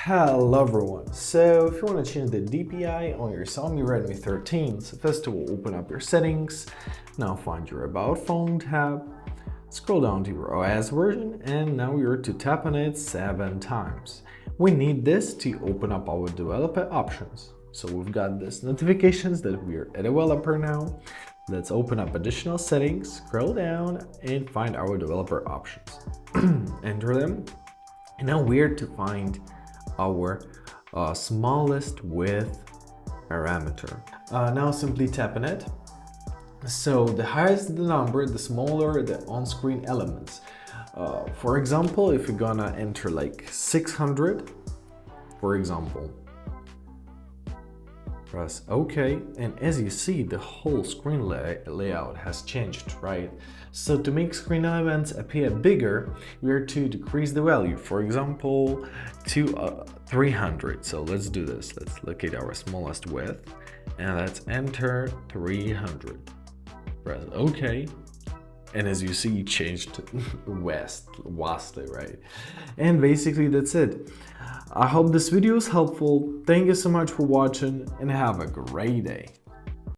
Hello everyone, so if you want to change the DPI on your Xiaomi Redmi 13, so first of all open up your settings, now find your About Phone tab, scroll down to your OS version and now you're to tap on it 7 times. We need this to open up our developer options. So we've got this notifications that we're a developer now. Let's open up additional settings, scroll down and find our developer options. Enter them and now we're to find our smallest width parameter. Now simply tap on it. So the higher the number, the smaller the on-screen elements. For example, if you're gonna enter like 600, for example, press OK, and as you see, the whole screen layout has changed, right? So to make screen elements appear bigger, we are to decrease the value, for example, to 300. So let's do this. Let's locate our smallest width and let's enter 300. Press OK. And as you see, it changed vastly, right? And basically that's it. I hope this video is helpful. Thank you so much for watching and have a great day.